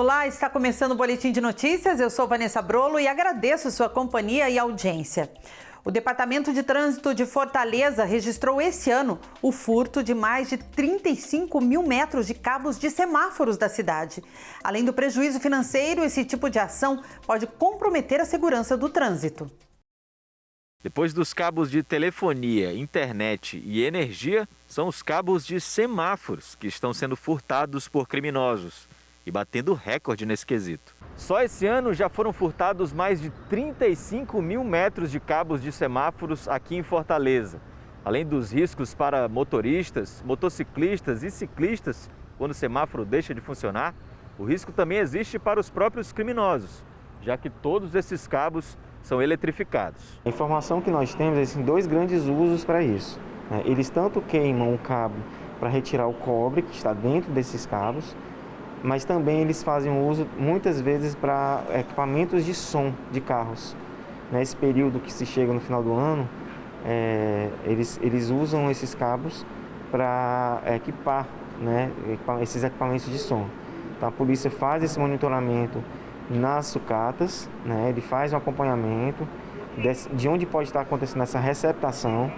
Olá, está começando o Boletim de Notícias. Eu sou Vanessa Brolo e agradeço sua companhia e audiência. O Departamento de Trânsito de Fortaleza registrou esse ano o furto de mais de 35 mil metros de cabos de semáforos da cidade. Além do prejuízo financeiro, esse tipo de ação pode comprometer a segurança do trânsito. Depois dos cabos de telefonia, internet e energia, são os cabos de semáforos que estão sendo furtados por criminosos e batendo recorde nesse quesito. Só esse ano já foram furtados mais de 35 mil metros de cabos de semáforos aqui em Fortaleza. Além dos riscos para motoristas, motociclistas e ciclistas quando o semáforo deixa de funcionar, o risco também existe para os próprios criminosos, já que todos esses cabos são eletrificados. A informação que nós temos existem dois grandes usos para isso. Eles tanto queimam o cabo para retirar o cobre que está dentro desses cabos, mas também eles fazem uso muitas vezes para equipamentos de som de carros. Nesse período que se chega no final do ano, eles usam esses cabos para equipar, esses equipamentos de som. Então a polícia faz esse monitoramento nas sucatas, ele faz um acompanhamento de onde pode estar acontecendo essa receptação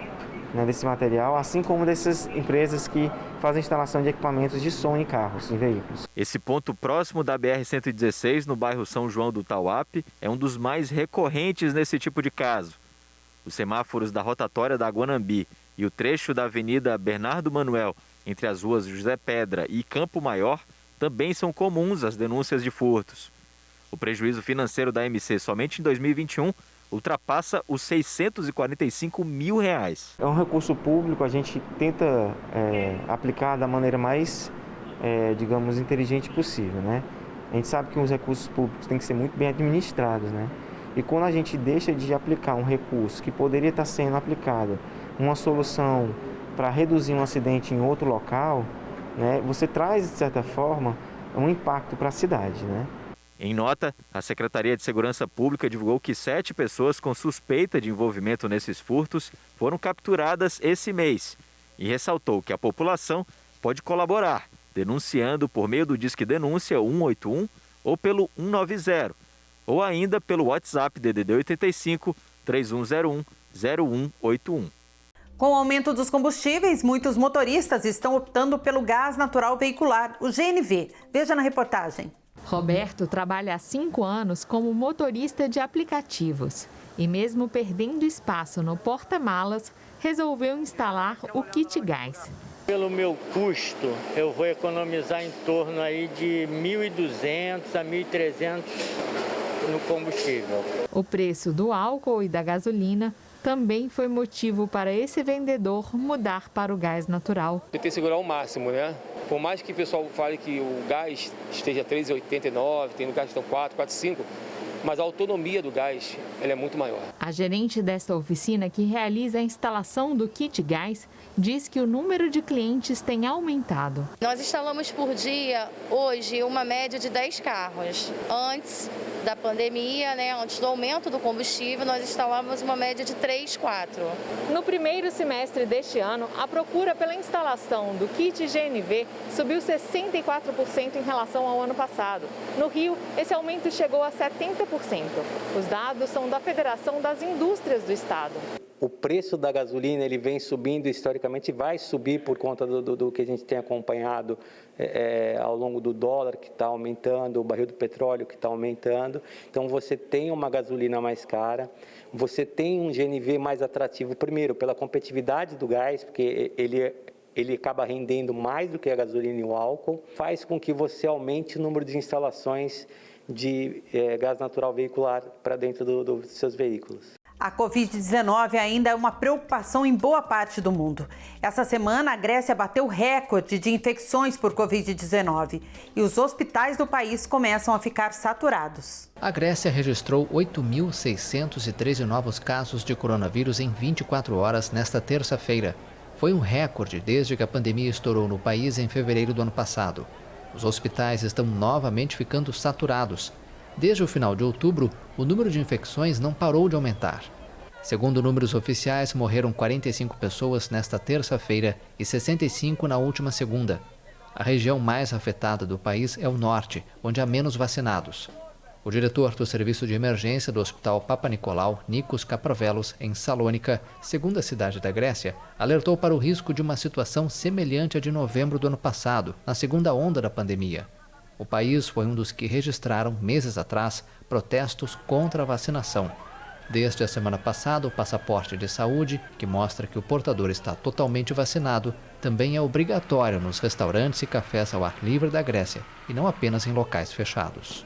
desse material, assim como dessas empresas que fazem instalação de equipamentos de som em carros, em veículos. Esse ponto próximo da BR-116, no bairro São João do Tauape, é um dos mais recorrentes nesse tipo de caso. Os semáforos da rotatória da Guanambi e o trecho da Avenida Bernardo Manuel, entre as ruas José Pedra e Campo Maior, também são comuns as denúncias de furtos. O prejuízo financeiro da MC somente em 2021 ultrapassa os R$645 mil. É um recurso público, a gente tenta aplicar da maneira mais, inteligente possível, A gente sabe que os recursos públicos têm que ser muito bem administrados, E quando a gente deixa de aplicar um recurso que poderia estar sendo aplicado, uma solução para reduzir um acidente em outro local, você traz, de certa forma, um impacto para a cidade, Em nota, a Secretaria de Segurança Pública divulgou que 7 pessoas com suspeita de envolvimento nesses furtos foram capturadas esse mês e ressaltou que a população pode colaborar, denunciando por meio do Disque Denúncia 181 ou pelo 190, ou ainda pelo WhatsApp DDD 85 3101 0181. Com o aumento dos combustíveis, muitos motoristas estão optando pelo gás natural veicular, o GNV. Veja na reportagem. Roberto trabalha há 5 anos como motorista de aplicativos e mesmo perdendo espaço no porta-malas, resolveu instalar o kit gás. Pelo meu custo, eu vou economizar em torno aí de 1.200 a 1.300 no combustível. O preço do álcool e da gasolina também foi motivo para esse vendedor mudar para o gás natural. Tentei segurar o máximo, Por mais que o pessoal fale que o gás esteja 3,89, tem lugares que estão 4, 4,5, mas a autonomia do gás ela é muito maior. A gerente desta oficina, que realiza a instalação do kit gás, diz que o número de clientes tem aumentado. Nós instalamos por dia, hoje, uma média de 10 carros. Antes da pandemia, antes do aumento do combustível, nós instalávamos uma média de 3, 4. No primeiro semestre deste ano, a procura pela instalação do kit GNV subiu 64% em relação ao ano passado. No Rio, esse aumento chegou a 70%. Os dados são da Federação das Indústrias do Estado. O preço da gasolina ele vem subindo historicamente, vai subir por conta do que a gente tem acompanhado ao longo do dólar que está aumentando, o barril do petróleo que está aumentando. Então você tem uma gasolina mais cara, você tem um GNV mais atrativo, primeiro pela competitividade do gás, porque ele acaba rendendo mais do que a gasolina e o álcool, faz com que você aumente o número de instalações de gás natural veicular para dentro dos seus veículos. A Covid-19 ainda é uma preocupação em boa parte do mundo. Essa semana, a Grécia bateu recorde de infecções por Covid-19 e os hospitais do país começam a ficar saturados. A Grécia registrou 8.613 novos casos de coronavírus em 24 horas nesta terça-feira. Foi um recorde desde que a pandemia estourou no país em fevereiro do ano passado. Os hospitais estão novamente ficando saturados. Desde o final de outubro, o número de infecções não parou de aumentar. Segundo números oficiais, morreram 45 pessoas nesta terça-feira e 65 na última segunda. A região mais afetada do país é o norte, onde há menos vacinados. O diretor do Serviço de Emergência do Hospital Papa Nicolau, Nikos Kapravelos, em Salônica, segunda cidade da Grécia, alertou para o risco de uma situação semelhante à de novembro do ano passado, na segunda onda da pandemia. O país foi um dos que registraram, meses atrás, protestos contra a vacinação. Desde a semana passada, o passaporte de saúde, que mostra que o portador está totalmente vacinado, também é obrigatório nos restaurantes e cafés ao ar livre da Grécia, e não apenas em locais fechados.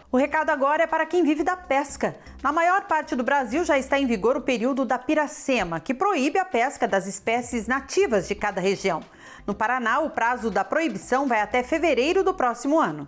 O recado agora é para quem vive da pesca. Na maior parte do Brasil já está em vigor o período da Piracema, que proíbe a pesca das espécies nativas de cada região. No Paraná, o prazo da proibição vai até fevereiro do próximo ano.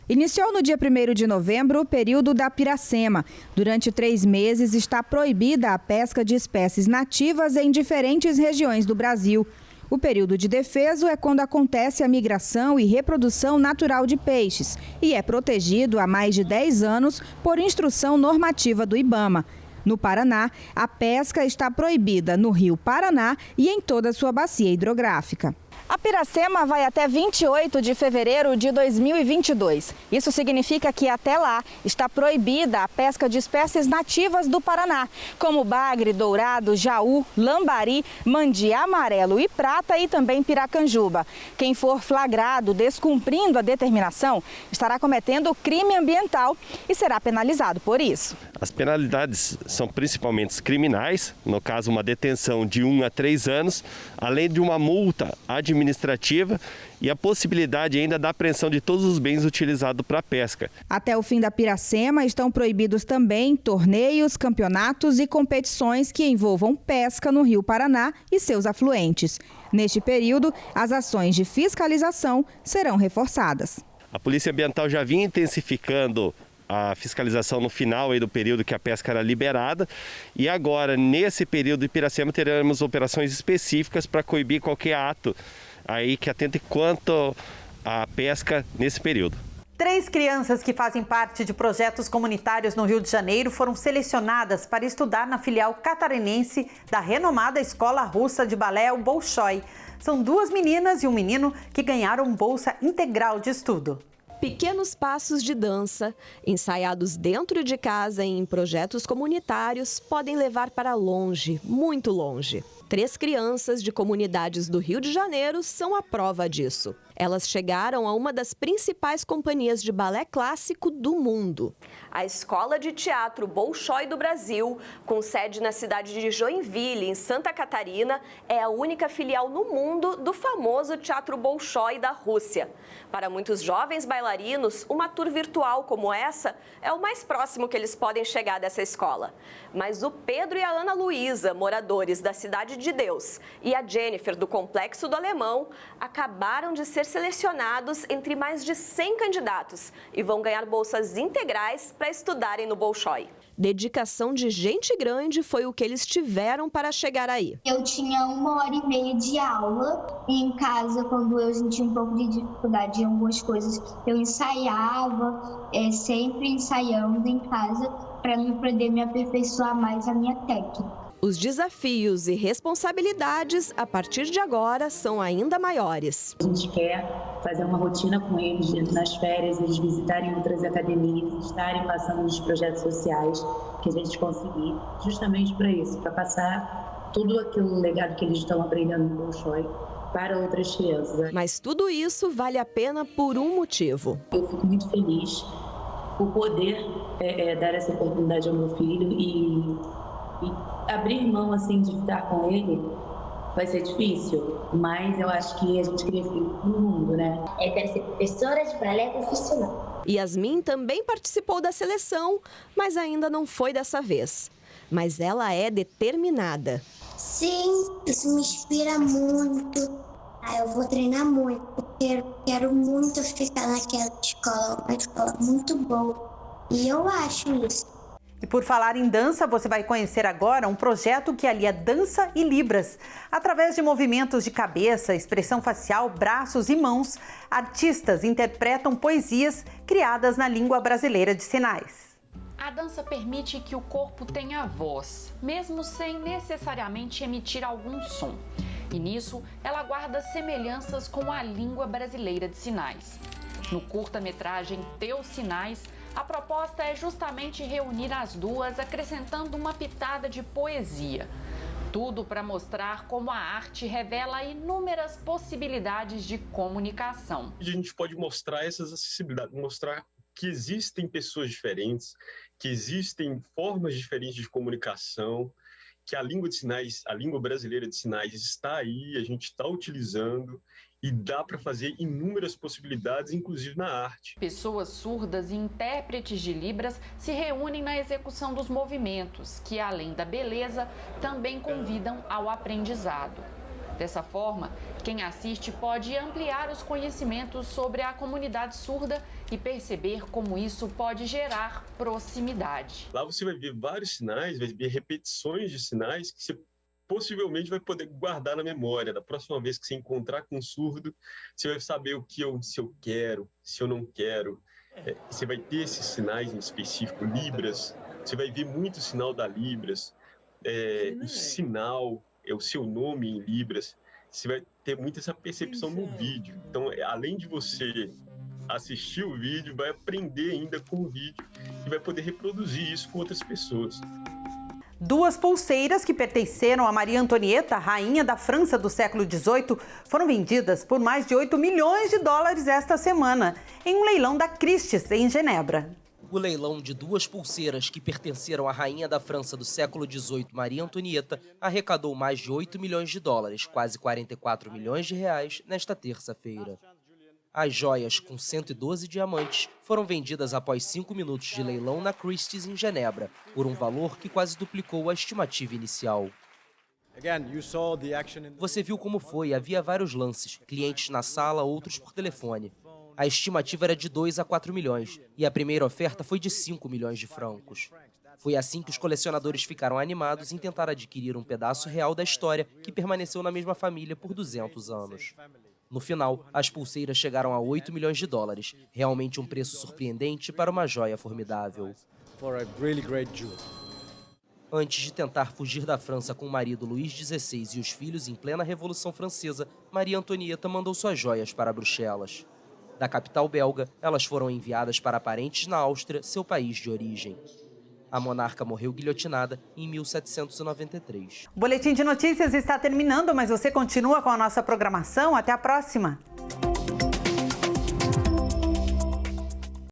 Iniciou no dia 1º de novembro o período da Piracema. Durante 3 meses está proibida a pesca de espécies nativas em diferentes regiões do Brasil. O período de defeso é quando acontece a migração e reprodução natural de peixes e é protegido há mais de 10 anos por instrução normativa do IBAMA. No Paraná, a pesca está proibida no Rio Paraná e em toda a sua bacia hidrográfica. A Piracema vai até 28 de fevereiro de 2022. Isso significa que até lá está proibida a pesca de espécies nativas do Paraná, como bagre, dourado, jaú, lambari, mandi amarelo e prata e também piracanjuba. Quem for flagrado descumprindo a determinação estará cometendo crime ambiental e será penalizado por isso. As penalidades são principalmente criminais, no caso uma detenção de 1 a 3 anos, além de uma multa administrativa e a possibilidade ainda da apreensão de todos os bens utilizados para a pesca. Até o fim da Piracema estão proibidos também torneios, campeonatos e competições que envolvam pesca no Rio Paraná e seus afluentes. Neste período, as ações de fiscalização serão reforçadas. A Polícia Ambiental já vinha intensificando a fiscalização no final aí do período que a pesca era liberada e agora, nesse período de Piracema, teremos operações específicas para coibir qualquer ato aí que atente quanto à pesca nesse período. 3 crianças que fazem parte de projetos comunitários no Rio de Janeiro foram selecionadas para estudar na filial catarinense da renomada Escola Russa de Balé, o Bolshoi. São 2 meninas e um menino que ganharam bolsa integral de estudo. Pequenos passos de dança, ensaiados dentro de casa em projetos comunitários, podem levar para longe, muito longe. 3 crianças de comunidades do Rio de Janeiro são a prova disso. Elas chegaram a uma das principais companhias de balé clássico do mundo. A Escola de Teatro Bolshoi do Brasil, com sede na cidade de Joinville, em Santa Catarina, é a única filial no mundo do famoso Teatro Bolshoi da Rússia. Para muitos jovens bailarinos, uma tour virtual como essa é o mais próximo que eles podem chegar dessa escola. Mas o Pedro e a Ana Luísa, moradores da Cidade de Deus, e a Jennifer, do Complexo do Alemão, acabaram de ser selecionados entre mais de 100 candidatos e vão ganhar bolsas integrais para estudarem no Bolshoi. Dedicação de gente grande foi o que eles tiveram para chegar aí. Eu tinha 1h30 de aula e em casa, quando eu sentia um pouco de dificuldade em algumas coisas, eu ensaiava, sempre ensaiando em casa para poder me aperfeiçoar mais a minha técnica. Os desafios e responsabilidades, a partir de agora, são ainda maiores. A gente quer fazer uma rotina com eles nas férias, eles visitarem outras academias, estarem passando nos projetos sociais que a gente conseguir, justamente para isso, para passar tudo aquele legado que eles estão aprendendo no Bolshoi para outras crianças. Mas tudo isso vale a pena por um motivo. Eu fico muito feliz por poder dar essa oportunidade ao meu filho e abrir mão assim de estar com ele vai ser difícil, mas eu acho que a gente cresce no mundo, né? Eu quero ser professora de balé profissional. Yasmin também participou da seleção, mas ainda não foi dessa vez. Mas ela é determinada. Sim, isso me inspira muito. Eu vou treinar muito, porque quero muito ficar naquela escola, uma escola muito boa. E eu acho isso. E por falar em dança, você vai conhecer agora um projeto que alia dança e libras. Através de movimentos de cabeça, expressão facial, braços e mãos, artistas interpretam poesias criadas na língua brasileira de sinais. A dança permite que o corpo tenha voz, mesmo sem necessariamente emitir algum som. E nisso, ela guarda semelhanças com a língua brasileira de sinais. No curta-metragem Teus Sinais, a proposta é justamente reunir as duas, acrescentando uma pitada de poesia. Tudo para mostrar como a arte revela inúmeras possibilidades de comunicação. A gente pode mostrar essas acessibilidades, mostrar que existem pessoas diferentes, que existem formas diferentes de comunicação, que a língua de sinais, a língua brasileira de sinais está aí, a gente está utilizando e dá para fazer inúmeras possibilidades, inclusive na arte. Pessoas surdas e intérpretes de Libras se reúnem na execução dos movimentos, que além da beleza, também convidam ao aprendizado. Dessa forma, quem assiste pode ampliar os conhecimentos sobre a comunidade surda e perceber como isso pode gerar proximidade. Lá você vai ver vários sinais, vai ver repetições de sinais que você possivelmente vai poder guardar na memória. Da próxima vez que você encontrar com um surdo, você vai saber se eu quero, se eu não quero. Você vai ter esses sinais em específico, Libras, você vai ver muito sinal da Libras, o sinal é o seu nome em Libras, você vai ter muito essa percepção no vídeo. Então, além de você assistir o vídeo, vai aprender ainda com o vídeo e vai poder reproduzir isso com outras pessoas. Duas pulseiras que pertenceram a Maria Antonieta, rainha da França do século XVIII, foram vendidas por mais de 8 milhões de dólares esta semana, em um leilão da Christie's, em Genebra. O leilão de duas pulseiras que pertenceram à rainha da França do século XVIII, Maria Antonieta, arrecadou mais de 8 milhões de dólares, quase 44 milhões de reais, nesta terça-feira. As joias, com 112 diamantes, foram vendidas após 5 minutos de leilão na Christie's, em Genebra, por um valor que quase duplicou a estimativa inicial. Você viu como foi, havia vários lances, clientes na sala, outros por telefone. A estimativa era de 2 a 4 milhões, e a primeira oferta foi de 5 milhões de francos. Foi assim que os colecionadores ficaram animados em tentar adquirir um pedaço real da história que permaneceu na mesma família por 200 anos. No final, as pulseiras chegaram a 8 milhões de dólares, realmente um preço surpreendente para uma joia formidável. Antes de tentar fugir da França com o marido Luís XVI e os filhos em plena Revolução Francesa, Maria Antonieta mandou suas joias para Bruxelas. Da capital belga, elas foram enviadas para parentes na Áustria, seu país de origem. A monarca morreu guilhotinada em 1793. O Boletim de Notícias está terminando, mas você continua com a nossa programação. Até a próxima!